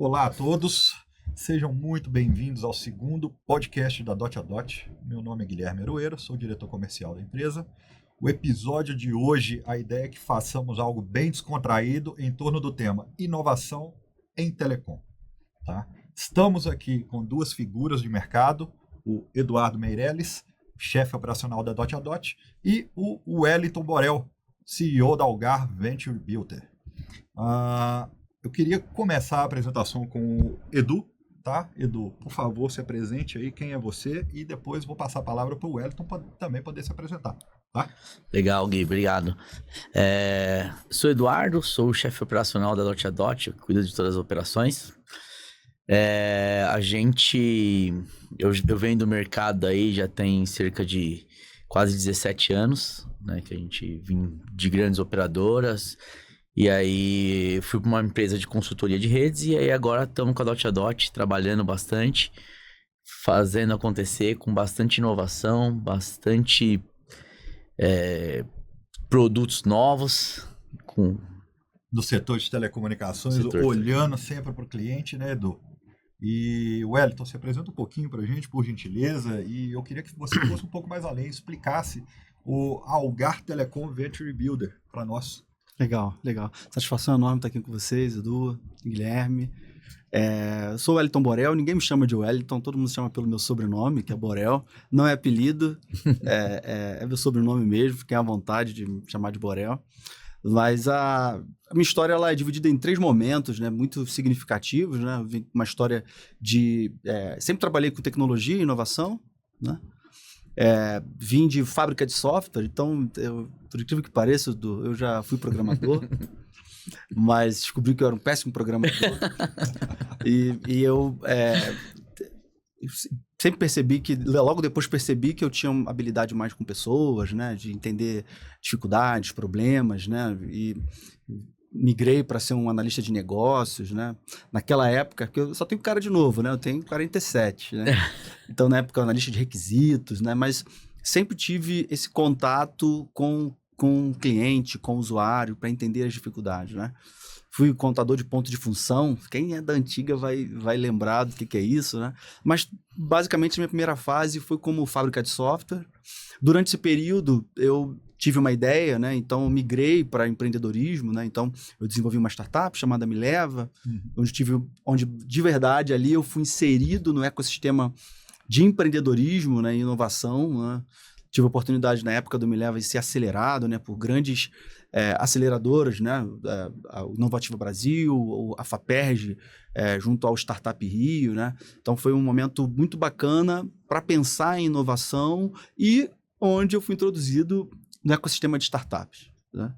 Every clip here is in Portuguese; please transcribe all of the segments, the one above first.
Olá a todos, sejam muito bem-vindos ao segundo podcast da Dot a Dot. Meu nome é Guilherme Aroeira, sou diretor comercial da empresa. O episódio de hoje, a ideia é que façamos algo bem descontraído em torno do tema inovação em telecom. Tá? Estamos aqui com duas figuras de mercado, o Eduardo Meirelles, chefe operacional da Dot a Dot, e o Wellington Borel, CEO da Algar Venture Builder. Eu queria começar a apresentação com o Edu, tá? Edu, por favor, se apresente aí, quem é você, e depois vou passar a palavra para o Wellington para também poder se apresentar, tá? Legal, Gui, obrigado. Sou Eduardo, sou o chefe operacional da Dot a Dot, cuido de todas as operações. Eu venho do mercado aí já tem cerca de quase 17 anos, né? Que a gente vem de grandes operadoras. E aí fui para uma empresa de consultoria de redes e aí agora estamos com a Dot a Dot trabalhando bastante, fazendo acontecer com bastante inovação, bastante produtos novos. Do setor de telecomunicações, olhando sempre para o cliente, né, Edu? E Wellington, se apresenta um pouquinho para a gente, por gentileza, e eu queria que você fosse um pouco mais além, explicasse o Algar Telecom Venture Builder para nós. Legal. Satisfação enorme estar aqui com vocês, Edu, Guilherme. Eu sou o Wellington Borel, ninguém me chama de Wellington, todo mundo chama pelo meu sobrenome, que é Borel. Não é apelido, é meu sobrenome mesmo, fiquem à vontade de me chamar de Borel. Mas a minha história ela é dividida em 3 momentos, né, muito significativos, né? Uma história de... sempre trabalhei com tecnologia e inovação, né? Vim de fábrica de software, então, por incrível que pareça, eu já fui programador, mas descobri que eu era um péssimo programador. e eu sempre percebi que, logo depois percebi que eu tinha uma habilidade mais com pessoas, né, de entender dificuldades, problemas, né, e migrei para ser um analista de negócios, né? Naquela época, que eu só tenho cara de novo, né? Eu tenho 47, né? Então, na época, eu era analista de requisitos, né? Mas sempre tive esse contato com o cliente, com o usuário, para entender as dificuldades, né? Fui contador de ponto de função. Quem é da antiga vai lembrar do que é isso, né? Mas, basicamente, a minha primeira fase foi como fábrica de software. Durante esse período, eu tive uma ideia, né? Então, eu migrei para empreendedorismo, né? Então, eu desenvolvi uma startup chamada Me Leva, onde, de verdade, ali eu fui inserido no ecossistema de empreendedorismo, né? E inovação, né? Tive a oportunidade, na época do Me Leva, de ser acelerado, né? Por grandes aceleradoras, né? O Inovativa Brasil, a FAPERJ, junto ao Startup Rio, né? Então, foi um momento muito bacana para pensar em inovação e onde eu fui introduzido no ecossistema de startups, né?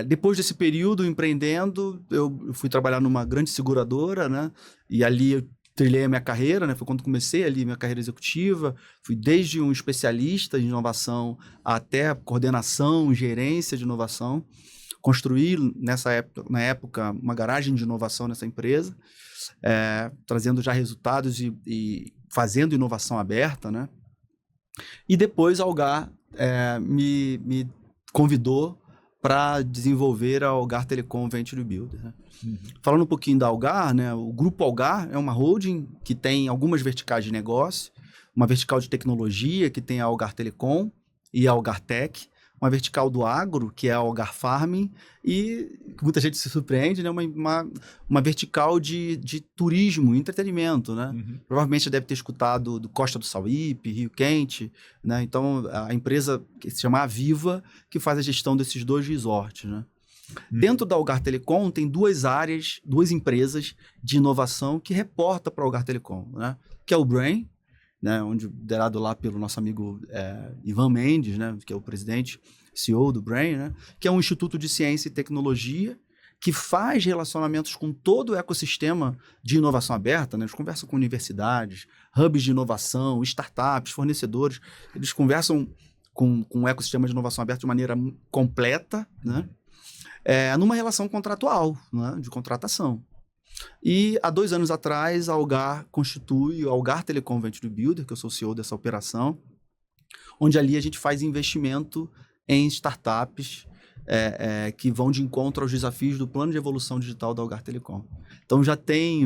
Depois desse período empreendendo, eu fui trabalhar numa grande seguradora, né? E ali eu trilhei a minha carreira, né? Foi quando comecei ali minha carreira executiva. Fui desde um especialista em inovação até coordenação, gerência de inovação. Construí na época uma garagem de inovação nessa empresa, trazendo já resultados e fazendo inovação aberta, né? E depois a Algar me convidou para desenvolver a Algar Telecom Venture Builder, né? Falando um pouquinho da Algar, né? O Grupo Algar é uma holding que tem algumas verticais de negócio, uma vertical de tecnologia, que tem a Algar Telecom e a Algar Tech, uma vertical do agro, que é a Algar Farming, e muita gente se surpreende, né? Uma vertical de turismo e entretenimento, né? Provavelmente já deve ter escutado do Costa do Sauípe, Rio Quente, né? Então, a empresa que se chama Aviva, que faz a gestão desses 2 resorts, né? Dentro da Algar Telecom tem 2 áreas, 2 empresas de inovação que reportam para a Algar Telecom, né? Que é o Brain, né, onde liderado lá pelo nosso amigo Ivan Mendes, né, que é o presidente, CEO do Brain, né, que é um instituto de ciência e tecnologia que faz relacionamentos com todo o ecossistema de inovação aberta, né? Eles conversam com universidades, hubs de inovação, startups, fornecedores, eles conversam com o ecossistema de inovação aberta de maneira completa, né? Numa relação contratual, né, de contratação. E há 2 anos atrás, a Algar constitui o Algar Telecom Venture Builder, que eu sou o CEO dessa operação, onde ali a gente faz investimento em startups que vão de encontro aos desafios do plano de evolução digital da Algar Telecom. Então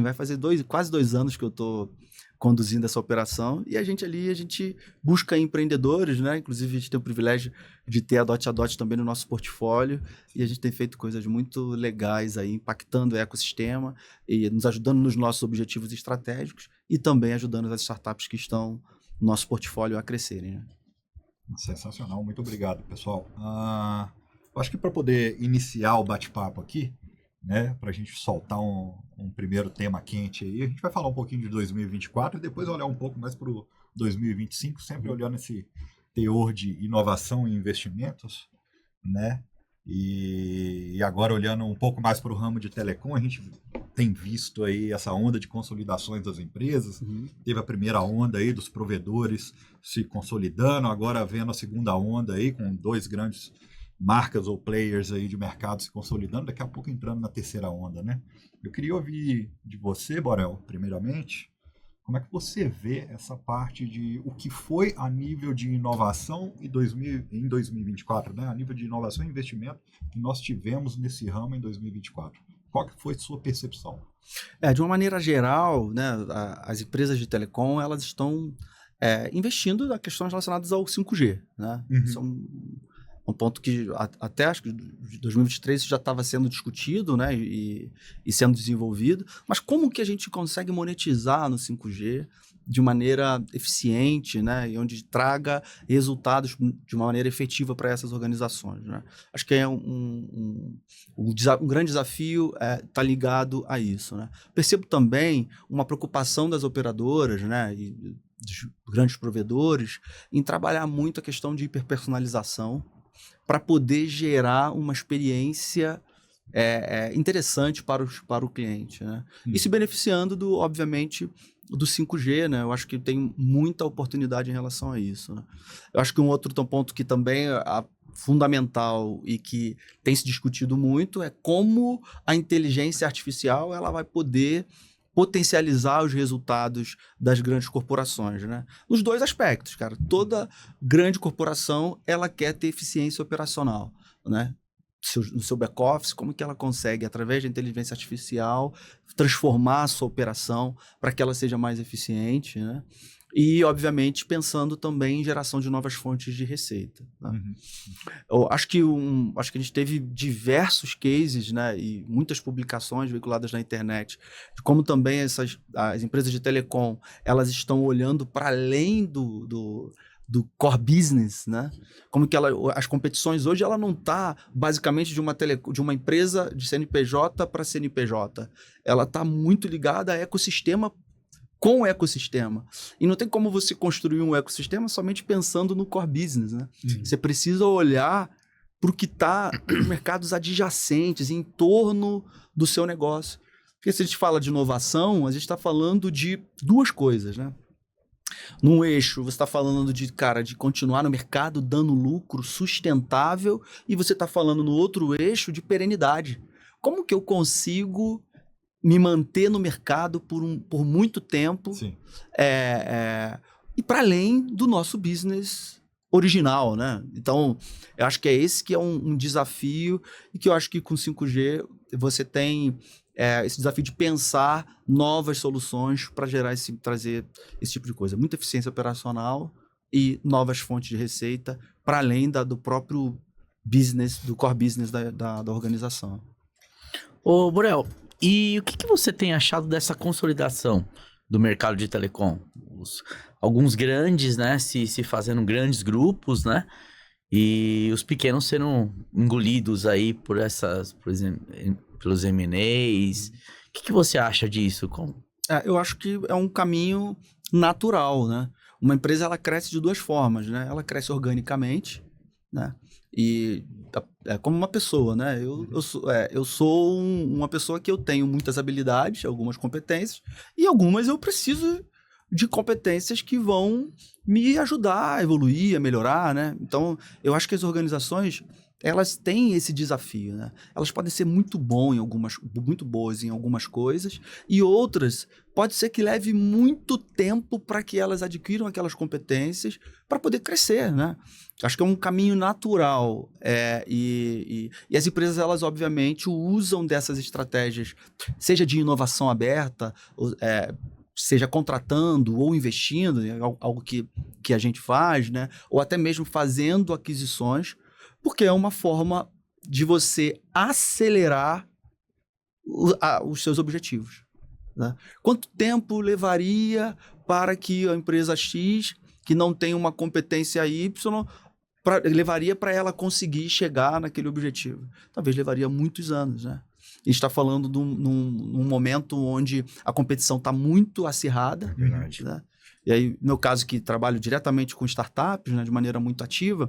vai fazer quase 2 anos que eu estou conduzindo essa operação, e a gente busca empreendedores, né? Inclusive a gente tem o privilégio de ter a Dot também no nosso portfólio, e a gente tem feito coisas muito legais aí, impactando o ecossistema e nos ajudando nos nossos objetivos estratégicos e também ajudando as startups que estão no nosso portfólio a crescerem, né? Sensacional, muito obrigado, pessoal. Eu acho que para poder iniciar o bate-papo aqui, né, para a gente soltar um primeiro tema quente aí, a gente vai falar um pouquinho de 2024 e depois olhar um pouco mais para o 2025, sempre olhando esse teor de inovação e investimentos, né? E agora olhando um pouco mais para o ramo de telecom, a gente tem visto aí essa onda de consolidações das empresas. Teve a primeira onda aí dos provedores se consolidando, agora vendo a segunda onda aí com 2 grandes marcas ou players aí de mercado se consolidando, daqui a pouco entrando na terceira onda, né? Eu queria ouvir de você, Borel, primeiramente, como é que você vê essa parte de o que foi a nível de inovação em 2024, né? A nível de inovação e investimento que nós tivemos nesse ramo em 2024. Qual que foi a sua percepção? De uma maneira geral, né, as empresas de telecom, elas estão investindo em questões relacionadas ao 5G, né? Isso é um ponto que até acho que de 2023 já estava sendo discutido, né, e sendo desenvolvido, mas como que a gente consegue monetizar no 5G de maneira eficiente, né, e onde traga resultados de uma maneira efetiva para essas organizações, né? Acho que um grande desafio está ligado a isso, né? Percebo também uma preocupação das operadoras, né, e dos grandes provedores em trabalhar muito a questão de hiperpersonalização para poder gerar uma experiência interessante para o cliente, né? E se beneficiando, obviamente, do 5G, né? Eu acho que tem muita oportunidade em relação a isso, né? Eu acho que um outro ponto que também é fundamental e que tem se discutido muito é como a inteligência artificial ela vai poder potencializar os resultados das grandes corporações, né? Nos 2 aspectos, cara. Toda grande corporação, ela quer ter eficiência operacional, né? No seu back-office, como que ela consegue, através da inteligência artificial, transformar a sua operação para que ela seja mais eficiente, né? E, obviamente, pensando também em geração de novas fontes de receita, né? Eu acho que a gente teve diversos cases, né, e muitas publicações veiculadas na internet de como também as empresas de telecom elas estão olhando para além do core business, né? Como que as competições hoje ela não está basicamente de uma empresa de CNPJ para CNPJ, ela está muito ligada a ecossistema com o ecossistema. E não tem como você construir um ecossistema somente pensando no core business, né? Você precisa olhar para o que está nos mercados adjacentes, em torno do seu negócio. Porque se a gente fala de inovação, a gente está falando de 2 coisas, né? Num eixo, você está falando de continuar no mercado dando lucro sustentável, e você está falando no outro eixo de perenidade. Como que eu consigo me manter no mercado por muito tempo e para além do nosso business original, né? Então, eu acho que esse que é um desafio e que eu acho que com 5G você tem esse desafio de pensar novas soluções para trazer esse tipo de coisa. Muita eficiência operacional e novas fontes de receita para além do próprio business, do core business da organização. Ô, Borel, e o que você tem achado dessa consolidação do mercado de telecom? Alguns grandes, né, se fazendo grandes grupos, né, e os pequenos sendo engolidos aí pelos M&As. O que você acha disso? Eu acho que é um caminho natural, né? Uma empresa, ela cresce de 2 formas, né? Ela cresce organicamente, né? E como uma pessoa, né? Eu sou uma pessoa que eu tenho muitas habilidades, algumas competências, e algumas eu preciso de competências que vão me ajudar a evoluir, a melhorar, né? Então, eu acho que as organizações, elas têm esse desafio, né? Elas podem ser muito boas em algumas coisas, e outras pode ser que leve muito tempo para que elas adquiram aquelas competências para poder crescer, né? Acho que é um caminho natural, e as empresas, elas obviamente usam dessas estratégias, seja de inovação aberta, seja contratando ou investindo, algo que a gente faz, né? Ou até mesmo fazendo aquisições, porque é uma forma de você acelerar os seus objetivos, né? Quanto tempo levaria para que a empresa X, que não tem uma competência Y, levaria para ela conseguir chegar naquele objetivo? Talvez levaria muitos anos, né? A gente está falando num momento onde a competição está muito acirrada. Verdade. Né? E aí, no meu caso, que trabalho diretamente com startups, né, de maneira muito ativa,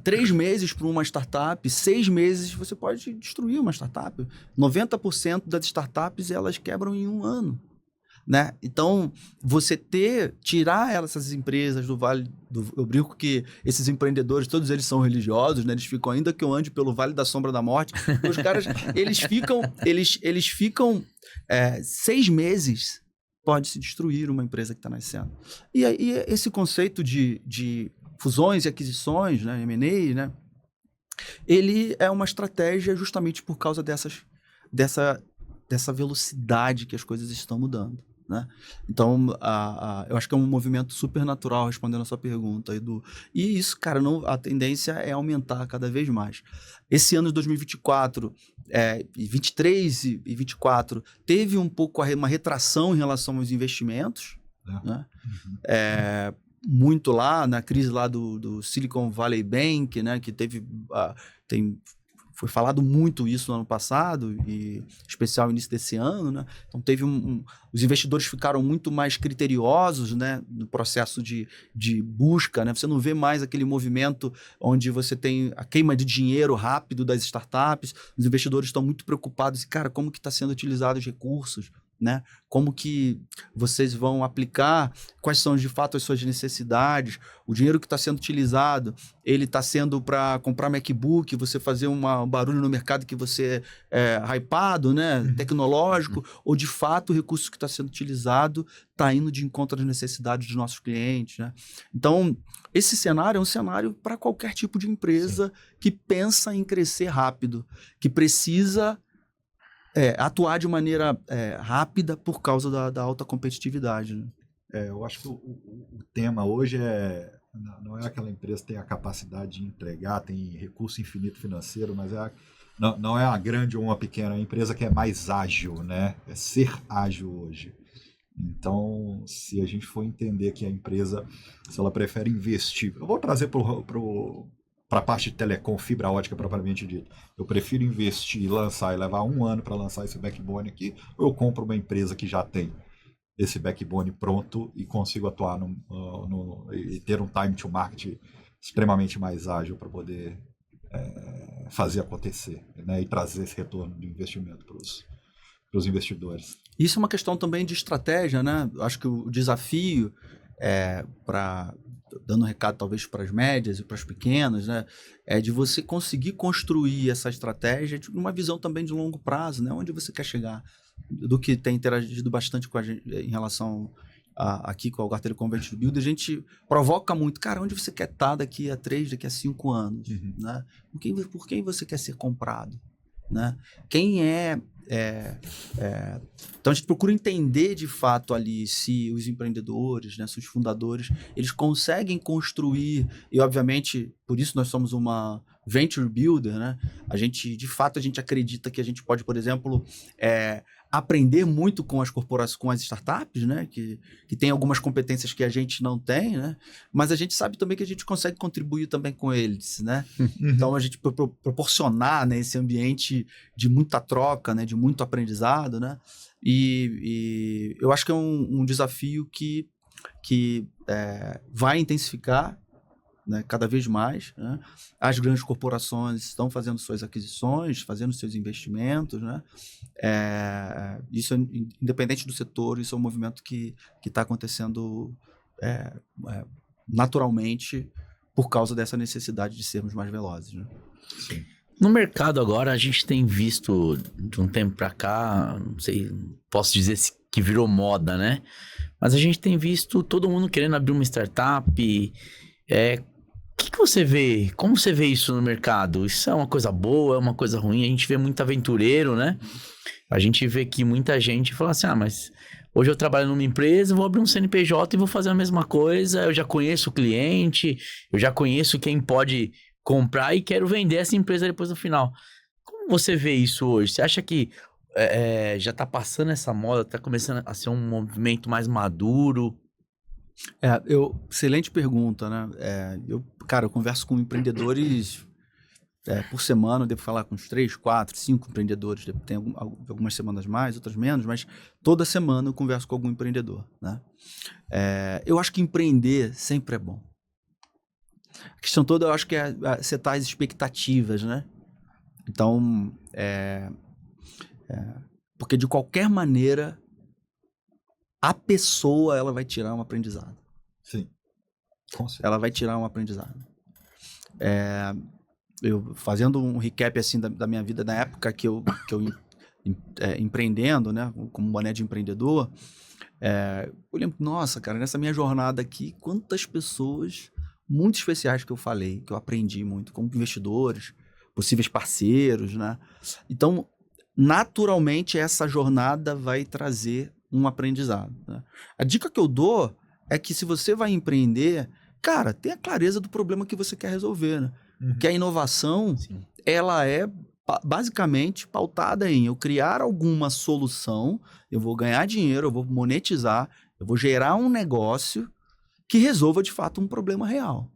3 meses para uma startup, 6 meses você pode destruir uma startup. 90% das startups, elas quebram em 1 ano. Né? Então, tirar essas empresas do Vale eu brinco que esses empreendedores, todos eles são religiosos, né? Eles ficam, ainda que eu ande pelo Vale da Sombra da Morte, os caras, eles ficam 6 meses, pode se destruir uma empresa que está nascendo. E esse conceito de fusões e aquisições, né? M&A, né? Ele é uma estratégia justamente por causa dessa velocidade que as coisas estão mudando. Né? Então, eu acho que é um movimento super natural, respondendo a sua pergunta, Edu. E isso, cara, a tendência é aumentar cada vez mais. Esse ano de 2024, 23 e 24, teve um pouco uma retração em relação aos investimentos, né? Muito lá, na crise lá do Silicon Valley Bank, né? Que foi falado muito isso no ano passado, e especial início desse ano, né? Então os investidores ficaram muito mais criteriosos, né, no processo de busca, né? Você não vê mais aquele movimento onde você tem a queima de dinheiro rápido das startups. Os investidores estão muito preocupados, cara, como que está sendo utilizados os recursos, né? Como que vocês vão aplicar, quais são de fato as suas necessidades, o dinheiro que está sendo utilizado, ele está sendo para comprar MacBook, você fazer um barulho no mercado que você é hypado, né? Tecnológico, ou de fato o recurso que está sendo utilizado está indo de encontro às necessidades dos nossos clientes, né? Então, esse cenário é um cenário para qualquer tipo de empresa que pensa em crescer rápido, que precisa atuar de maneira rápida por causa da alta competitividade. Né? Eu acho que o tema hoje não é aquela empresa que tem a capacidade de entregar, tem recurso infinito financeiro, mas não é a grande ou uma pequena empresa que é mais ágil, né? É ser ágil hoje. Então, se a gente for entender que a empresa, se ela prefere investir, eu vou trazer para a parte de telecom, fibra ótica propriamente dita. Eu prefiro investir, lançar e levar 1 ano para lançar esse backbone aqui, ou eu compro uma empresa que já tem esse backbone pronto e consigo atuar e ter um time to market extremamente mais ágil para poder fazer acontecer, né, e trazer esse retorno de investimento para os investidores. Isso é uma questão também de estratégia, né? Acho que o desafio dando um recado talvez para as médias e para as pequenas, né, é de você conseguir construir essa estratégia de uma visão também de longo prazo, né, onde você quer chegar. Do que tem interagido bastante com a gente em relação aqui com o Algar Telecom Venture Build, a gente provoca muito, cara, onde você quer estar daqui a 3, daqui a 5 anos, né? Por quem você quer ser comprado, né? Quem Então a gente procura entender de fato ali se os empreendedores, né, se os fundadores, eles conseguem construir, e obviamente por isso nós somos uma venture builder, né? De fato a gente acredita que a gente pode, por exemplo, aprender muito com as corporações, com as startups, né? Que tem algumas competências que a gente não tem, né? Mas a gente sabe também que a gente consegue contribuir também com eles, né? Então a gente proporcionar, né, esse ambiente de muita troca, né, de muito aprendizado, né? E eu acho que é um desafio que vai intensificar, né, cada vez mais, né? As grandes corporações estão fazendo suas aquisições, fazendo seus investimentos, né? Isso, independente do setor, isso é um movimento que está acontecendo naturalmente por causa dessa necessidade de sermos mais velozes, né? Sim. No mercado agora, a gente tem visto de um tempo pra cá, não sei, posso dizer que virou moda, né? Mas a gente tem visto todo mundo querendo abrir uma startup. O que você vê? Como você vê isso no mercado? Isso é uma coisa boa, é uma coisa ruim? A gente vê muito aventureiro, né? A gente vê que muita gente fala assim, mas hoje eu trabalho numa empresa, vou abrir um CNPJ e vou fazer a mesma coisa, eu já conheço o cliente, eu já conheço quem pode comprar e quero vender essa empresa depois no final. Como você vê isso hoje? Você acha que já tá passando essa moda, tá começando a ser um movimento mais maduro? Excelente pergunta, né? Eu converso com empreendedores por semana, eu devo falar com uns 3, 4, 5 empreendedores. Tem algumas semanas mais, outras menos, mas toda semana eu converso com algum empreendedor, né? Eu acho que empreender sempre é bom. A questão toda, eu acho que é setar as expectativas, né? Então, porque de qualquer maneira, a pessoa, ela vai tirar um aprendizado. Sim. Com certeza. Ela vai tirar um aprendizado. Eu fazendo um recap assim da minha vida na época que eu empreendendo, né, como boné de empreendedor, eu lembro, nossa, cara, nessa minha jornada aqui, quantas pessoas muito especiais que eu falei, que eu aprendi muito, como investidores, possíveis parceiros, né? Então, naturalmente, essa jornada vai trazer um aprendizado, né? A dica que eu dou é que se você vai empreender, cara, tenha clareza do problema que você quer resolver, né? Porque a inovação, Sim. ela é basicamente pautada em eu criar alguma solução, eu vou ganhar dinheiro, eu vou monetizar, eu vou gerar um negócio que resolva de fato um problema real.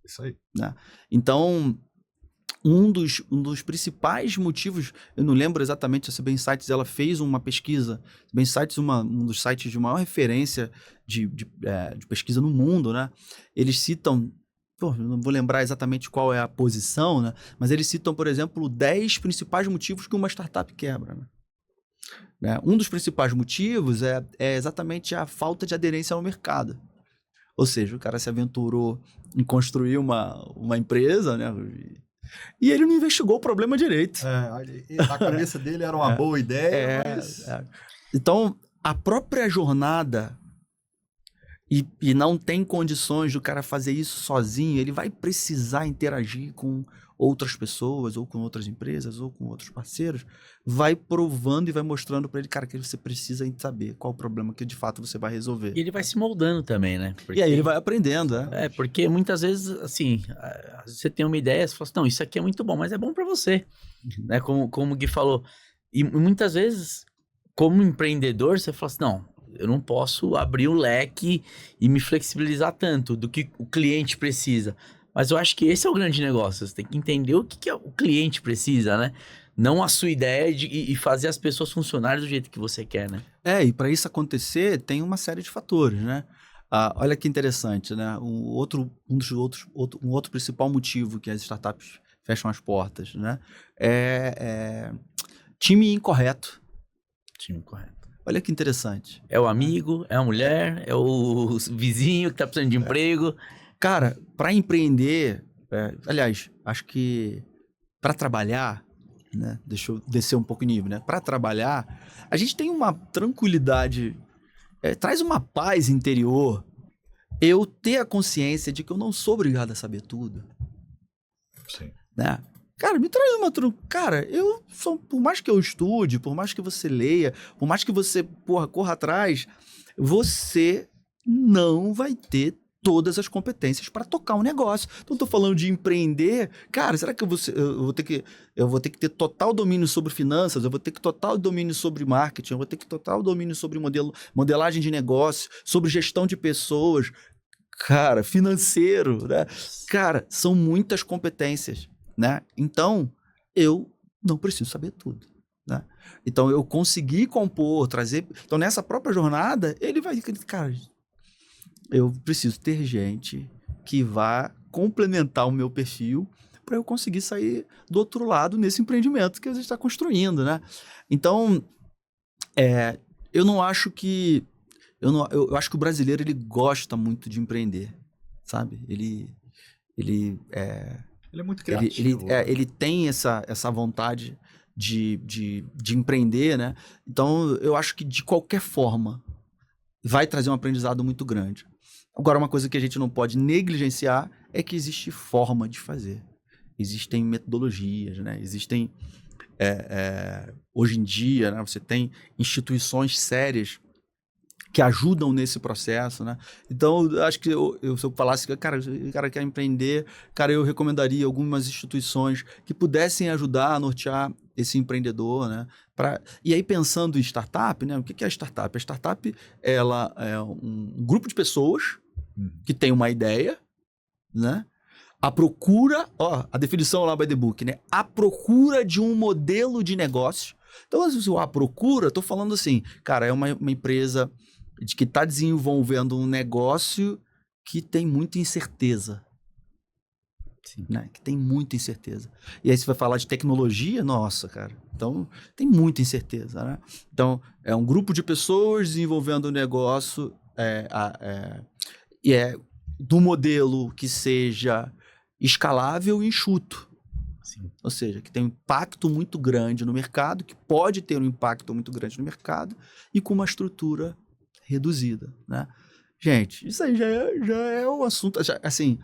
Isso aí. Né? Então, um dos principais motivos, eu não lembro exatamente, a CB Insights ela fez uma pesquisa, CB Insights um dos sites de maior referência de pesquisa no mundo, né? Eles citam, não vou lembrar exatamente qual é a posição, né? Mas eles citam, por exemplo, 10 principais motivos que uma startup quebra, né? Um dos principais motivos é exatamente a falta de aderência ao mercado. Ou seja, o cara se aventurou em construir uma empresa, né? E ele não investigou o problema direito. A cabeça dele era uma boa ideia, mas... Então, a própria jornada, e não tem condições do cara fazer isso sozinho, ele vai precisar interagir com outras pessoas, ou com outras empresas, ou com outros parceiros, vai provando e vai mostrando para ele, cara, que você precisa saber qual o problema que de fato você vai resolver. E ele vai se moldando também, né? E aí ele vai aprendendo, né? Porque muitas vezes, assim, você tem uma ideia, você fala assim, não, isso aqui é muito bom, mas é bom para você, né? Como o Gui falou. E muitas vezes, como empreendedor, você fala assim, não, eu não posso abrir o leque e me flexibilizar tanto do que o cliente precisa. Mas eu acho que esse é o grande negócio. Você tem que entender o que o cliente precisa, né? Não a sua ideia e fazer as pessoas funcionarem do jeito que você quer, né? E para isso acontecer, tem uma série de fatores, né? Olha que interessante, né? Um outro principal motivo que as startups fecham as portas, né? Time incorreto. Time correto. Olha que interessante. É o amigo, é a mulher, é o vizinho que tá precisando de emprego. Cara, para empreender, aliás, acho que para trabalhar, né? Deixa eu descer um pouco o nível, né? Para trabalhar, a gente tem uma tranquilidade, traz uma paz interior. Eu ter a consciência de que eu não sou obrigado a saber tudo. Sim. Né? Cara, me traz uma... Cara, por mais que eu estude, por mais que você leia, por mais que você, corra atrás, você não vai ter todas as competências para tocar um negócio. Então, tô falando de empreender. Cara, será que eu vou ter que ter total domínio sobre finanças? Eu vou ter que total domínio sobre marketing? Eu vou ter que total domínio sobre modelagem de negócio, sobre gestão de pessoas, cara, financeiro, né? Cara, são muitas competências, né? Então, eu não preciso saber tudo, né? Então, eu consegui compor, trazer... Então, nessa própria jornada, ele vai... Cara, eu preciso ter gente que vá complementar o meu perfil para eu conseguir sair do outro lado nesse empreendimento que a gente está construindo, né? Então, eu não acho que... Eu acho que o brasileiro, ele gosta muito de empreender, sabe? Ele Ele é muito criativo. ele tem essa vontade de empreender, né? Então, eu acho que de qualquer forma vai trazer um aprendizado muito grande. Agora, uma coisa que a gente não pode negligenciar é que existe forma de fazer. Existem metodologias, né? Existem... hoje em dia, né, você tem instituições sérias que ajudam nesse processo, né? Então, eu acho que se eu falasse que, cara, o cara quer empreender, cara, eu recomendaria algumas instituições que pudessem ajudar a nortear esse empreendedor, né? E aí, pensando em startup, né? O que é a startup? A startup, ela é um grupo de pessoas que tem uma ideia, né? A procura, a definição lá by the book, né? A procura de um modelo de negócio. Então, a procura, eu tô falando assim, cara, é uma empresa que está desenvolvendo um negócio que tem muita incerteza. Sim. Né? Que tem muita incerteza. E aí você vai falar de tecnologia, nossa, cara. Então, tem muita incerteza, né? Então, é um grupo de pessoas desenvolvendo um negócio do modelo que seja escalável e enxuto. Sim. Ou seja, que tem um impacto muito grande no mercado, que pode ter um impacto muito grande no mercado e com uma estrutura reduzida, né? Gente, isso aí já é um assunto, assim,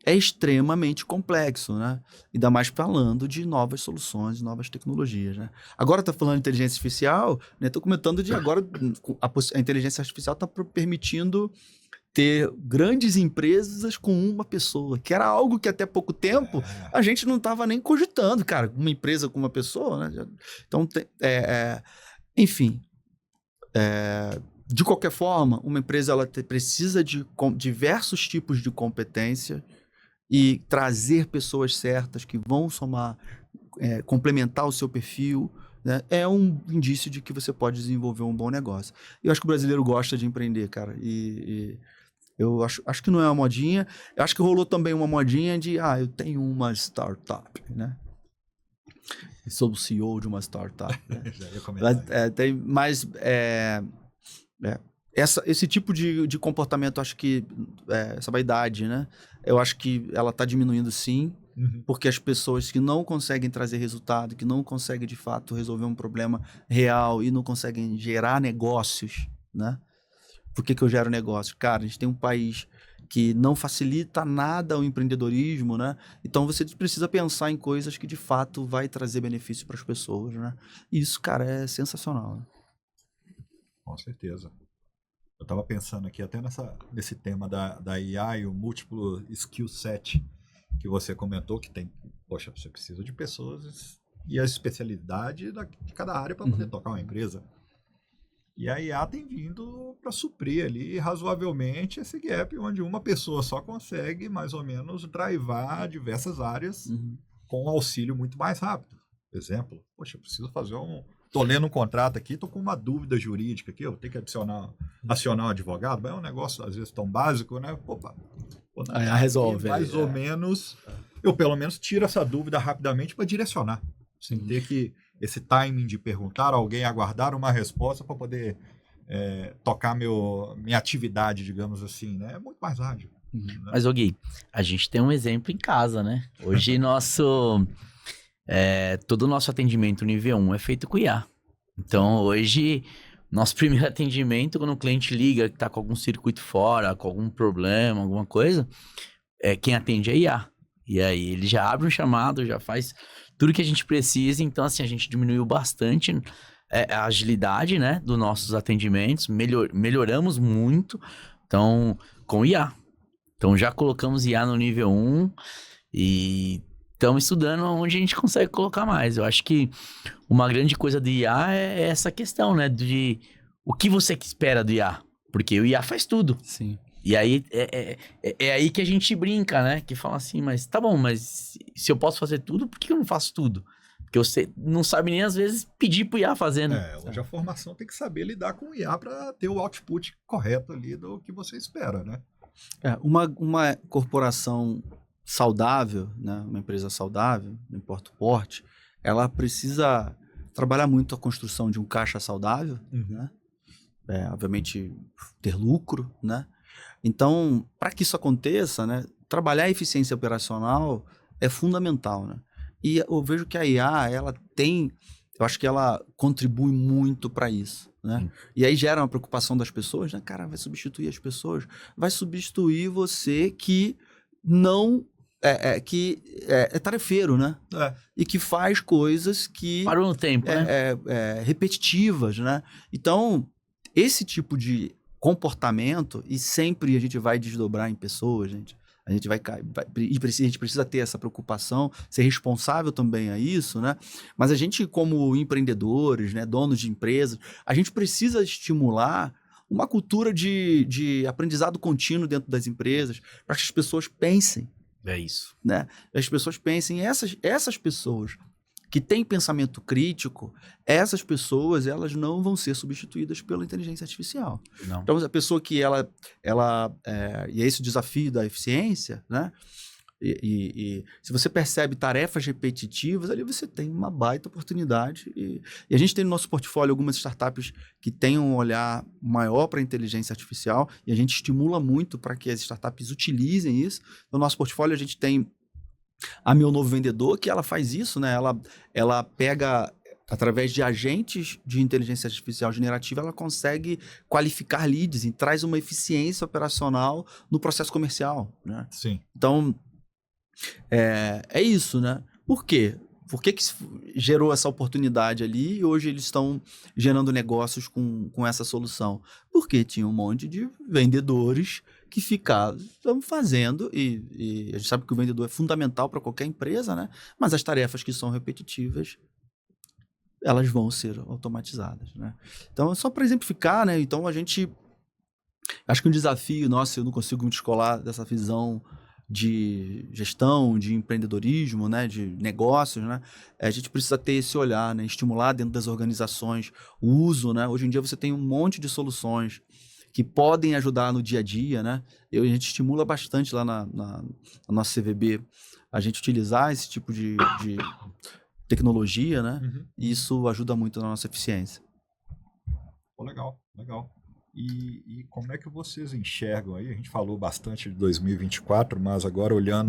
é extremamente complexo, né? Ainda mais falando de novas soluções, novas tecnologias, né? Agora tá falando de inteligência artificial, né? Tô comentando de agora a inteligência artificial tá permitindo ter grandes empresas com uma pessoa, que era algo que até pouco tempo a gente não estava nem cogitando, cara, uma empresa com uma pessoa, né? Então, enfim, de qualquer forma, uma empresa ela precisa de diversos tipos de competência e trazer pessoas certas que vão somar, complementar o seu perfil, né? É um indício de que você pode desenvolver um bom negócio. Eu acho que o brasileiro gosta de empreender, cara, e eu acho que não é uma modinha. Eu acho que rolou também uma modinha de, eu tenho uma startup, né? Eu sou o CEO de uma startup. Né? Já ia comentar. Mas esse tipo de comportamento, acho que essa vaidade, né? Eu acho que ela está diminuindo sim, porque as pessoas que não conseguem trazer resultado, que não conseguem de fato resolver um problema real e não conseguem gerar negócios, né? Por que eu gero negócio? Cara, a gente tem um país que não facilita nada o empreendedorismo, né? Então você precisa pensar em coisas que de fato vai trazer benefício para as pessoas, né? E isso, cara, é sensacional. Né? Com certeza. Eu estava pensando aqui até nesse tema da IA e o múltiplo skill set que você comentou, que tem, poxa, você precisa de pessoas e a especialidade de cada área para poder tocar uma empresa. E a IA tem vindo para suprir ali razoavelmente esse gap, onde uma pessoa só consegue mais ou menos drivar diversas áreas com um auxílio muito mais rápido. Exemplo, poxa, eu preciso fazer tô lendo um contrato aqui, tô com uma dúvida jurídica aqui, eu tenho que acionar um advogado, mas é um negócio às vezes tão básico, né? Opa, resolve. Mais ou menos, eu pelo menos tiro essa dúvida rapidamente para direcionar, sem ter que esse timing de perguntar a alguém, aguardar uma resposta para poder tocar minha atividade, digamos assim, né? É muito mais ágil. Né? Mas, Gui, a gente tem um exemplo em casa, né? Hoje todo o nosso atendimento nível 1 é feito com IA. Então, hoje, nosso primeiro atendimento, quando o cliente liga que tá com algum circuito fora, com algum problema, alguma coisa, quem atende é IA. E aí, ele já abre um chamado, já faz tudo que a gente precisa. Então, assim, a gente diminuiu bastante a agilidade, né, dos nossos atendimentos. Melhoramos muito, então, com IA. Então, já colocamos IA no nível 1 e estamos estudando onde a gente consegue colocar mais. Eu acho que uma grande coisa do IA é essa questão, né, de o que você espera do IA. Porque o IA faz tudo. Sim. E aí, é aí que a gente brinca, né? Que fala assim, mas tá bom, mas se eu posso fazer tudo, por que eu não faço tudo? Porque você não sabe nem, às vezes, pedir pro IA fazer, né? Hoje a formação tem que saber lidar com o IA para ter o output correto ali do que você espera, né? Uma corporação saudável, né? Uma empresa saudável, não importa o porte, ela precisa trabalhar muito a construção de um caixa saudável, né? Obviamente, ter lucro, né? Então, para que isso aconteça, né, trabalhar a eficiência operacional é fundamental, né? E eu vejo que a IA, eu acho que ela contribui muito para isso, né? Sim. E aí gera uma preocupação das pessoas, né? Cara, vai substituir as pessoas? Vai substituir você que não... que é tarefeiro, né? E que faz coisas que... Parou no tempo, né? repetitivas, né? Então, esse tipo de comportamento, e sempre a gente vai desdobrar em pessoas, gente. A gente a gente precisa ter essa preocupação, ser responsável também a isso, né? Mas a gente, como empreendedores, né, donos de empresas, a gente precisa estimular uma cultura de aprendizado contínuo dentro das empresas, para que as pessoas pensem, É isso. né? As pessoas pensem, essas pessoas que têm pensamento crítico, essas pessoas, elas não vão ser substituídas pela inteligência artificial. Não. Então, a pessoa que e é esse o desafio da eficiência, né? E se você percebe tarefas repetitivas, ali você tem uma baita oportunidade. E a gente tem no nosso portfólio algumas startups que têm um olhar maior para a inteligência artificial, e a gente estimula muito para que as startups utilizem isso. No nosso portfólio, a gente tem a Meu Novo Vendedor, que ela faz isso, né? Ela pega, através de agentes de inteligência artificial generativa, ela consegue qualificar leads e traz uma eficiência operacional no processo comercial, né? Sim. Então, é isso, né? Por quê? Por que gerou essa oportunidade ali e hoje eles estão gerando negócios com essa solução? Porque tinha um monte de vendedores que ficavam fazendo, e a gente sabe que o vendedor é fundamental para qualquer empresa, né? Mas as tarefas que são repetitivas, elas vão ser automatizadas, né? Então, só para exemplificar, né? Então, acho que um desafio nosso, eu não consigo me descolar dessa visão de gestão, de empreendedorismo, né, de negócios, né, a gente precisa ter esse olhar, né, estimular dentro das organizações o uso, né, hoje em dia você tem um monte de soluções que podem ajudar no dia a dia, né, a gente estimula bastante lá na nossa CVB a gente utilizar esse tipo de tecnologia, né, e isso ajuda muito na nossa eficiência. Legal, legal. E como é que vocês enxergam aí? A gente falou bastante de 2024, mas agora olhar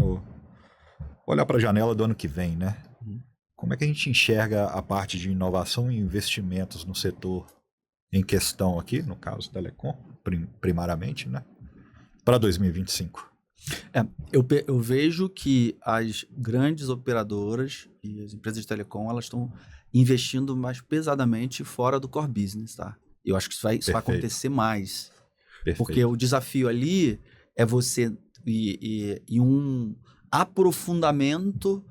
para a janela do ano que vem, né? Como é que a gente enxerga a parte de inovação e investimentos no setor em questão aqui, no caso Telecom, primariamente, né? Para 2025? Eu vejo que as grandes operadoras e as empresas de telecom, elas estão investindo mais pesadamente fora do core business, tá? Eu acho que isso vai acontecer mais. Perfeito. Porque o desafio ali é você e um aprofundamento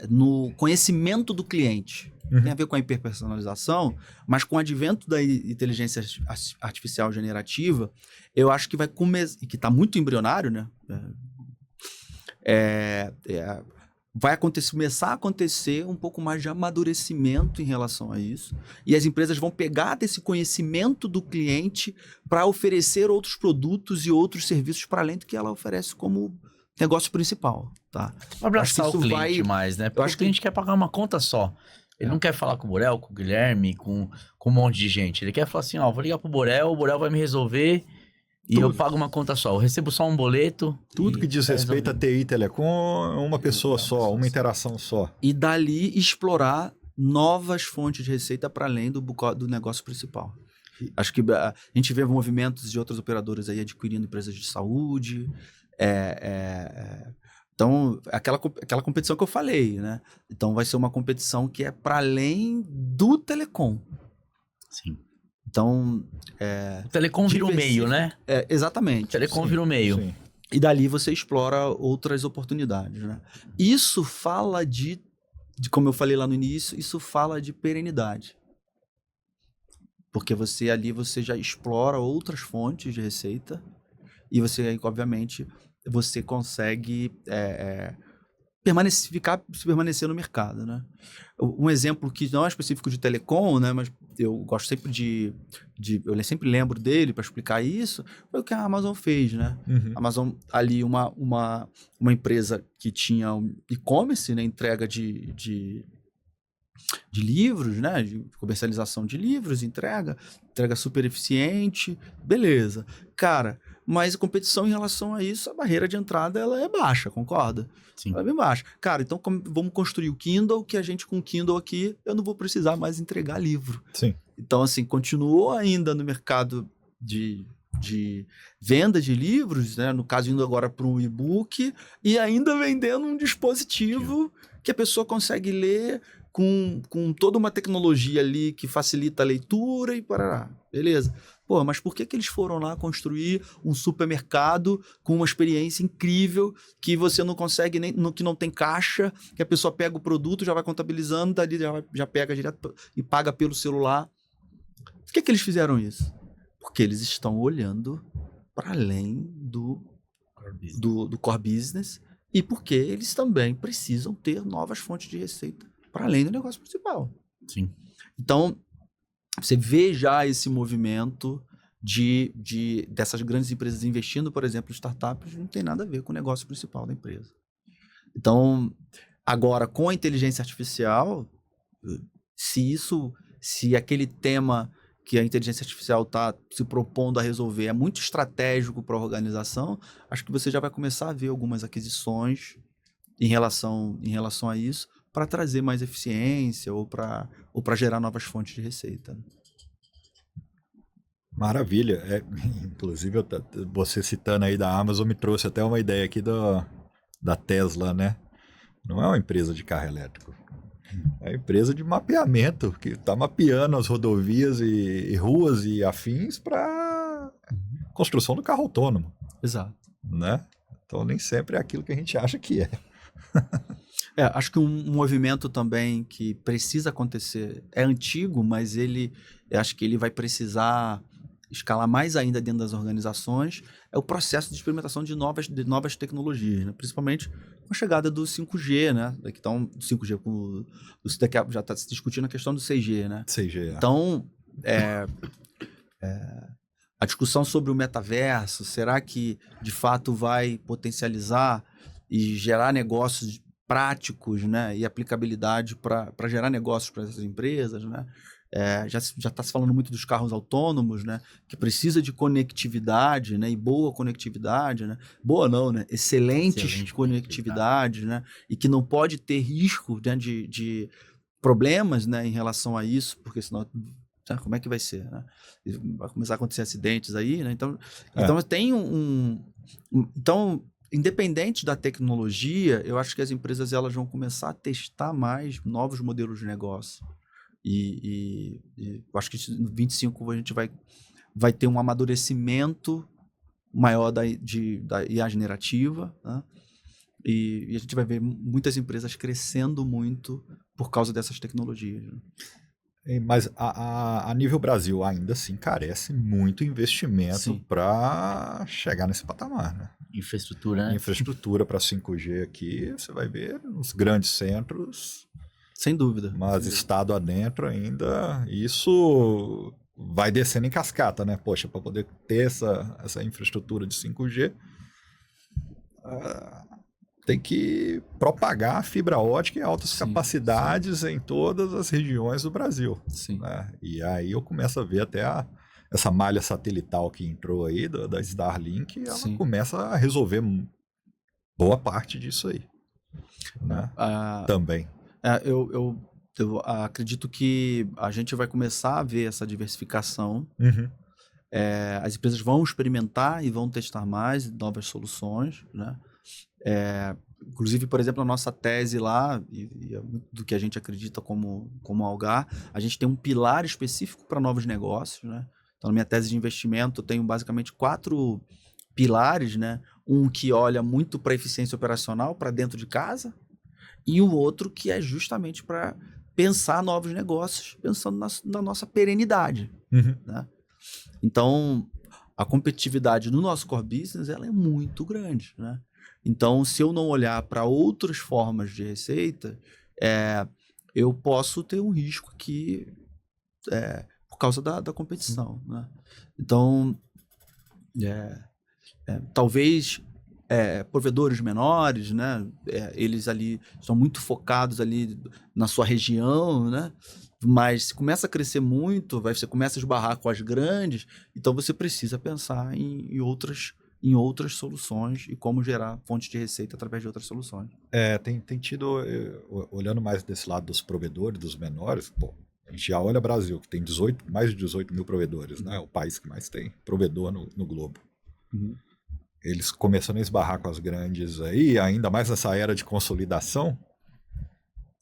no conhecimento do cliente. Tem a ver com a hiperpersonalização, mas com o advento da inteligência artificial generativa, eu acho que vai começar, que está muito embrionário, né? Vai começar a acontecer um pouco mais de amadurecimento em relação a isso. E as empresas vão pegar desse conhecimento do cliente para oferecer outros produtos e outros serviços para além do que ela oferece como negócio principal. Tá? Abraçar o cliente mais, né? Porque o cliente quer pagar uma conta só. Ele não quer falar com o Borel, com o Guilherme, com um monte de gente. Ele quer falar assim, vou ligar pro Borel, o Borel vai me resolver... E eu pago uma conta só, eu recebo só um boleto. Tudo que diz respeito a TI e Telecom é uma pessoa só, uma interação só. E dali explorar novas fontes de receita para além do negócio principal. Acho que a gente vê movimentos de outras operadoras aí adquirindo empresas de saúde. Então, aquela competição que eu falei, né? Então vai ser uma competição que é para além do telecom. Sim. Então, o telecom vira o meio, né? Exatamente. O telecom vira o meio. Sim. E dali você explora outras oportunidades, né? Isso fala de, como eu falei lá no início, isso fala de perenidade. Porque você já explora outras fontes de receita e você, obviamente, você consegue permanecer no mercado, né? Um exemplo que não é específico de telecom, né, mas eu gosto sempre eu sempre lembro dele para explicar isso, foi o que a Amazon fez, né? A Amazon ali, uma empresa que tinha um e-commerce, né, entrega de livros, né? De comercialização de livros, entrega super eficiente, beleza. Cara, mas a competição em relação a isso, a barreira de entrada ela é baixa, concorda? Sim. Ela é bem baixa. Cara, então vamos construir o Kindle, que a gente com o Kindle aqui, eu não vou precisar mais entregar livro. Sim. Então, assim, continuou ainda no mercado de venda de livros, né? No caso, indo agora para um e-book e ainda vendendo um dispositivo que a pessoa consegue ler com toda uma tecnologia ali que facilita a leitura e parará. Beleza. Pô, mas por que eles foram lá construir um supermercado com uma experiência incrível que você não consegue nem, que não tem caixa, que a pessoa pega o produto, já vai contabilizando, dali já pega direto e paga pelo celular? Por que eles fizeram isso? Porque eles estão olhando para além do core business e porque eles também precisam ter novas fontes de receita para além do negócio principal. Sim. Então, você vê já esse movimento dessas grandes empresas investindo, por exemplo, em startups, não tem nada a ver com o negócio principal da empresa. Então, agora, com a inteligência artificial, se aquele tema que a inteligência artificial está se propondo a resolver é muito estratégico para a organização, acho que você já vai começar a ver algumas aquisições em relação a isso, para trazer mais eficiência ou para gerar novas fontes de receita. Maravilha. Inclusive, você citando aí da Amazon me trouxe até uma ideia aqui da Tesla, né? Não é uma empresa de carro elétrico. É uma empresa de mapeamento, que está mapeando as rodovias e ruas e afins para construção do carro autônomo. Exato. Né? Então, nem sempre é aquilo que a gente acha que é. Acho que um movimento também que precisa acontecer, é antigo, mas acho que ele vai precisar escalar mais ainda dentro das organizações, é o processo de experimentação de novas tecnologias, né? Principalmente com a chegada do 5G, né? Daqui está 5G, já está se discutindo a questão do 6G, né? 6G. Então, a discussão sobre o metaverso, será que de fato vai potencializar e gerar negócios práticos, né, e aplicabilidade para gerar negócios para essas empresas, né? Já está se falando muito dos carros autônomos, né, que precisa de conectividade, né, e boa conectividade, né? Boa não, né? Excelente conectividade, né? E que não pode ter risco, né, de problemas, né, em relação a isso, porque senão como é que vai ser, né? Vai começar a acontecer acidentes aí, né? Então tem então, independente da tecnologia, eu acho que as empresas elas vão começar a testar mais novos modelos de negócio. E eu acho que no 25 a gente vai ter um amadurecimento maior da IA generativa, né? E a gente vai ver muitas empresas crescendo muito por causa dessas tecnologias, né? Mas a nível Brasil ainda assim carece muito investimento para chegar nesse patamar, né? Infraestrutura, né? Infraestrutura para 5G aqui, você vai ver nos grandes centros. Sem dúvida. Mas estado adentro ainda, isso vai descendo em cascata, né? Poxa, para poder ter essa infraestrutura de 5G, tem que propagar a fibra ótica em altas capacidades em todas as regiões do Brasil. Né? E aí eu começo a ver até essa malha satelital que entrou aí, da Starlink, ela começa a resolver boa parte disso aí. Né? Também. Eu acredito que a gente vai começar a ver essa diversificação. As empresas vão experimentar e vão testar mais novas soluções, né? Inclusive, por exemplo, a nossa tese lá, e é muito do que a gente acredita como Algar, a gente tem um pilar específico para novos negócios, né? Então, na minha tese de investimento, eu tenho basicamente 4 pilares, né? Um que olha muito para a eficiência operacional, para dentro de casa, e o outro que é justamente para pensar novos negócios, pensando na nossa perenidade. Né? Então, a competitividade no nosso core business ela é muito grande, né? Então, se eu não olhar para outras formas de receita, eu posso ter um risco aqui por causa da competição. Né? Então, talvez provedores menores, né? Eles ali estão muito focados ali na sua região, né? Mas se começa a crescer muito, você começa a esbarrar com as grandes, então você precisa pensar em outras soluções e como gerar fontes de receita através de outras soluções. Tem tido, olhando mais desse lado dos provedores, dos menores, pô, a gente já olha o Brasil, que tem mais de 18 mil provedores, né? É o país que mais tem provedor no globo. Uhum. Eles começando a esbarrar com as grandes aí, ainda mais nessa era de consolidação,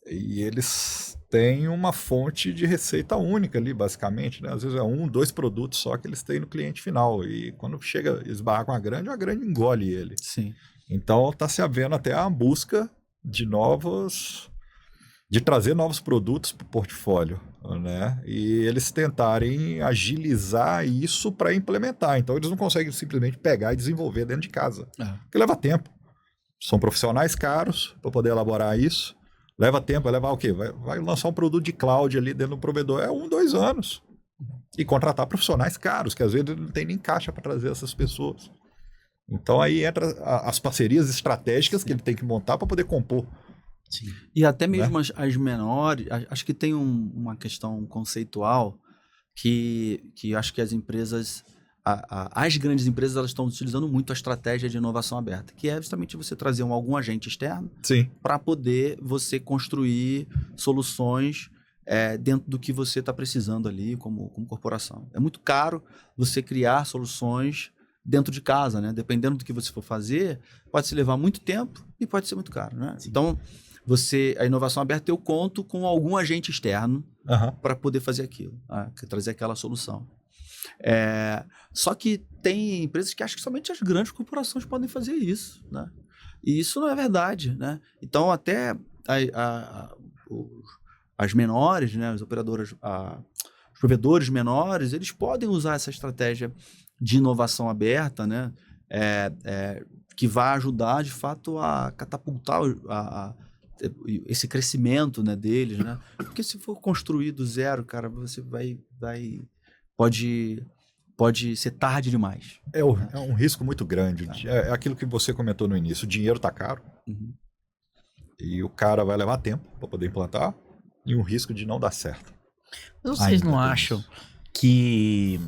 e eles têm uma fonte de receita única ali, basicamente, né? Às vezes é 2 produtos só que eles têm no cliente final, e quando chega a esbarrar com a grande engole ele. Sim. Então está se havendo até a busca de trazer novos produtos para o portfólio, né? E eles tentarem agilizar isso para implementar. Então eles não conseguem simplesmente pegar e desenvolver dentro de casa, porque leva tempo. São profissionais caros para poder elaborar isso. Leva tempo, vai levar o quê? Vai lançar um produto de cloud ali dentro do provedor, 2 anos. E contratar profissionais caros, que às vezes não tem nem caixa para trazer essas pessoas. Então aí entra as parcerias estratégicas que ele tem que montar para poder compor. Sim. E até mesmo, né? as menores, acho que tem uma questão conceitual que acho que as empresas, as grandes empresas, elas estão utilizando muito a estratégia de inovação aberta, que é justamente você trazer algum agente externo para poder você construir soluções dentro do que você está precisando ali como corporação. É muito caro você criar soluções dentro de casa, né? Dependendo do que você for fazer, pode se levar muito tempo e pode ser muito caro, né? Sim. Então, a inovação aberta, eu conto com algum agente externo para poder fazer aquilo, trazer aquela solução. Só que tem empresas que acham que somente as grandes corporações podem fazer isso, né? E isso não é verdade, né? Então, até as menores, né? As operadoras, os provedores menores, eles podem usar essa estratégia de inovação aberta, né? Que vai ajudar, de fato, a catapultar esse crescimento, né, deles, né? Porque se for construir do zero, cara, você pode ser tarde demais. É um risco muito grande. É aquilo que você comentou no início. O dinheiro tá caro. Uhum. E o cara vai levar tempo para poder implantar e um risco de não dar certo. Mas vocês não acham que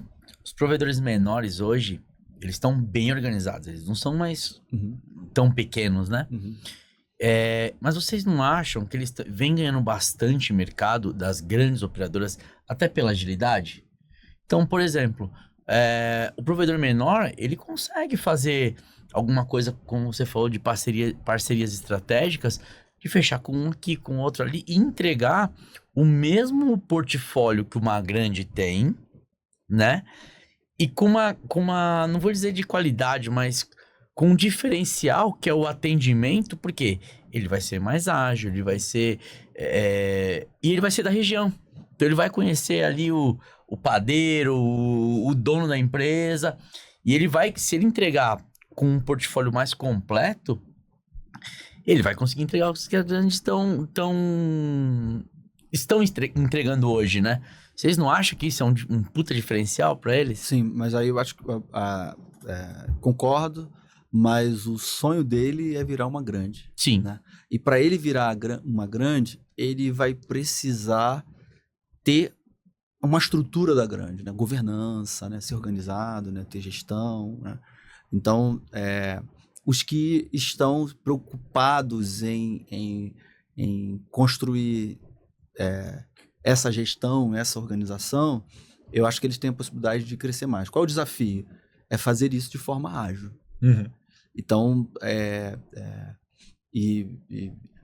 os provedores menores hoje, eles estão bem organizados? Eles não são mais tão pequenos, né? Uhum. Mas vocês não acham que eles vêm ganhando bastante mercado das grandes operadoras, até pela agilidade? Então, por exemplo, o provedor menor, ele consegue fazer alguma coisa, como você falou, de parcerias estratégicas, de fechar com um aqui, com outro ali, e entregar o mesmo portfólio que uma grande tem, né? E com uma, não vou dizer de qualidade, mas com um diferencial que é o atendimento, porque ele vai ser mais ágil, ele vai ser... e ele vai ser da região. Então ele vai conhecer ali o padeiro, o dono da empresa, e ele vai, se ele entregar com um portfólio mais completo, ele vai conseguir entregar o que as grandes estão entregando hoje, né? Vocês não acham que isso é um puta diferencial para eles? Sim, mas aí eu acho que concordo, mas o sonho dele é virar uma grande. Sim. Né? E para ele virar uma grande, ele vai precisar ter uma estrutura da grande, né? Governança, né? Ser organizado, né? Ter gestão, né? Então, os que estão preocupados em construir essa gestão, essa organização, eu acho que eles têm a possibilidade de crescer mais. Qual é o desafio? É fazer isso de forma ágil. Uhum. Então,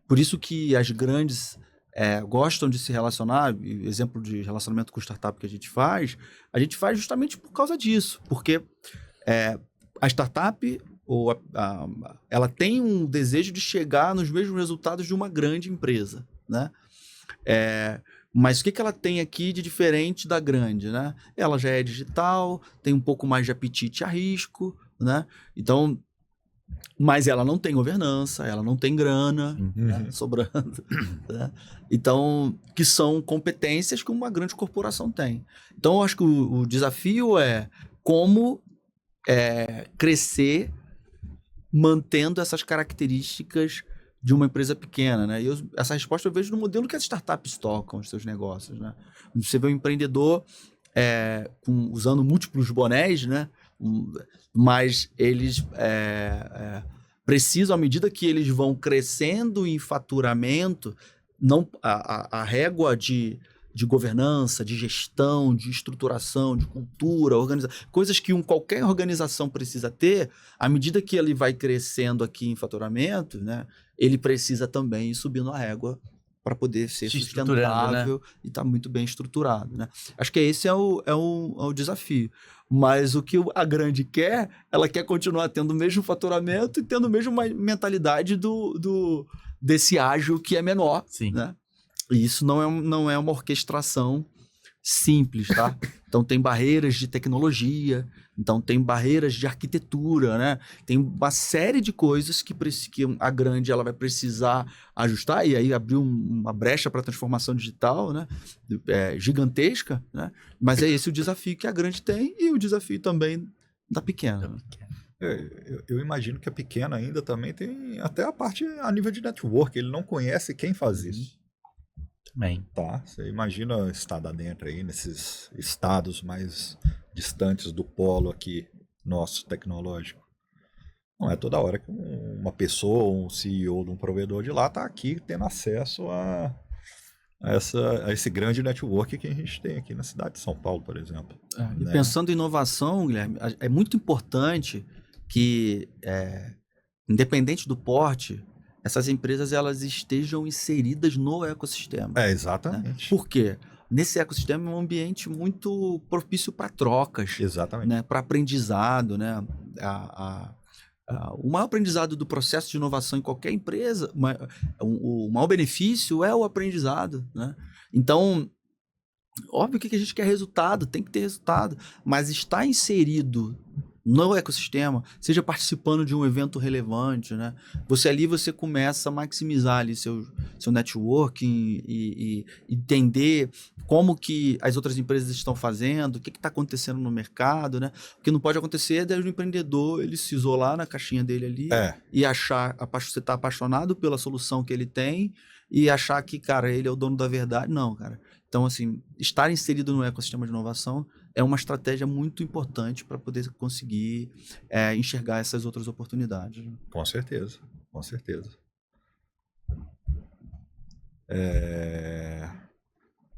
por isso que as grandes gostam de se relacionar, exemplo de relacionamento com startup que a gente faz justamente por causa disso, porque a startup ela tem um desejo de chegar nos mesmos resultados de uma grande empresa, né? Mas o que ela tem aqui de diferente da grande, né? Ela já é digital, tem um pouco mais de apetite a risco, né? Então, mas ela não tem governança, ela não tem grana né, sobrando. Né? Então, que são competências que uma grande corporação tem. Então, eu acho que o desafio é como crescer mantendo essas características de uma empresa pequena, né? E essa resposta eu vejo no modelo que as startups tocam os seus negócios, né? Você vê um empreendedor usando múltiplos bonés, né? Mas eles precisam, à medida que eles vão crescendo em faturamento, não a régua de governança, de gestão, de estruturação, de cultura, coisas que qualquer organização precisa ter, à medida que ele vai crescendo aqui em faturamento, né, ele precisa também ir subindo a régua para poder ser sustentável, né? E estar muito bem estruturado, né? Acho que esse é o desafio. Mas o que a grande quer, ela quer continuar tendo o mesmo faturamento e tendo a mesma mentalidade desse ágil que é menor. Sim. Né? E isso não é uma orquestração simples, tá? Então tem barreiras de tecnologia, então tem barreiras de arquitetura, né? Tem uma série de coisas que a grande ela vai precisar ajustar, e aí abriu uma brecha para a transformação digital, né? Gigantesca, né? Mas é esse o desafio que a grande tem e o desafio também da pequena. Eu imagino que a pequena ainda também tem até a parte a nível de network, ele não conhece quem faz isso. Bem. Tá, você imagina estar dentro aí nesses estados mais distantes do polo aqui nosso tecnológico. Não é toda hora que uma pessoa, um CEO de um provedor de lá está aqui tendo acesso a esse grande network que a gente tem aqui na cidade de São Paulo, por exemplo. E pensando em inovação, Guilherme, é muito importante que, independente do porte, essas empresas elas estejam inseridas no ecossistema. Exatamente. Né? Por quê? Nesse ecossistema é um ambiente muito propício para trocas. Exatamente. Né? Para aprendizado. Né? O maior aprendizado do processo de inovação em qualquer empresa, o maior benefício é o aprendizado. Né? Então, óbvio que a gente quer resultado, tem que ter resultado, mas estar inserido no ecossistema, seja participando de um evento relevante, né? Você começa a maximizar ali seu networking e entender como que as outras empresas estão fazendo, o que está acontecendo no mercado, né? O que não pode acontecer é desde o empreendedor ele se isolar na caixinha dele ali e achar, você está apaixonado pela solução que ele tem e achar que, cara, ele é o dono da verdade. Não, cara. Então, assim, estar inserido no ecossistema de inovação é uma estratégia muito importante para poder conseguir enxergar essas outras oportunidades. Né? Com certeza, com certeza.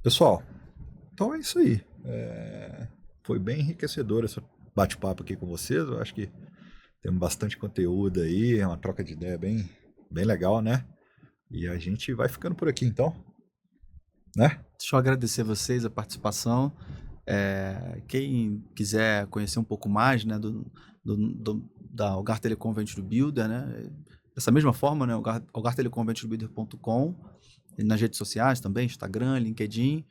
Pessoal, então é isso aí. Foi bem enriquecedor esse bate-papo aqui com vocês. Eu acho que temos bastante conteúdo aí, é uma troca de ideia bem, bem legal, né? E a gente vai ficando por aqui, então. Né? Deixa eu agradecer vocês a participação. Quem quiser conhecer um pouco mais, né, da Algar Telecom Venture Builder, né, dessa mesma forma, né, algartelecomventurebuilder.com, nas redes sociais também, Instagram, LinkedIn.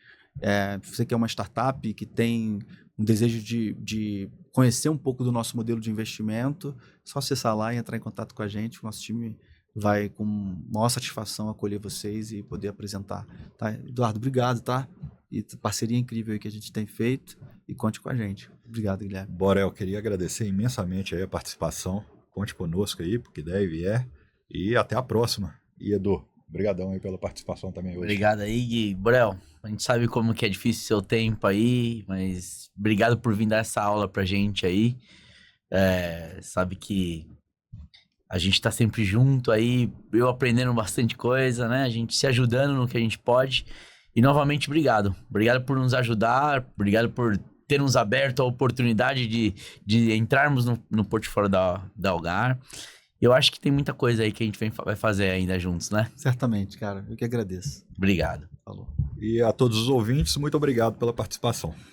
Você que é uma startup que tem um desejo de conhecer um pouco do nosso modelo de investimento, só acessar lá e entrar em contato com a gente. O nosso time vai com maior satisfação acolher vocês e poder apresentar. Tá? Eduardo, obrigado, tá? E parceria incrível aí que a gente tem feito e conte com a gente. Obrigado, Guilherme. Borel, queria agradecer imensamente aí a participação. Conte conosco aí, porque der e vier. E até a próxima. E Edu, obrigadão aí pela participação também hoje. Obrigado aí, Gui. Borel, a gente sabe como que é difícil o seu tempo aí, mas obrigado por vir dar essa aula pra gente aí. Sabe que a gente tá sempre junto aí, eu aprendendo bastante coisa, né? A gente se ajudando no que a gente pode. E novamente, obrigado. Obrigado por nos ajudar, obrigado por ter nos aberto a oportunidade de entrarmos no portfólio da Algar. Eu acho que tem muita coisa aí que a gente vai fazer ainda juntos, né? Certamente, cara. Eu que agradeço. Obrigado. Falou. E a todos os ouvintes, muito obrigado pela participação.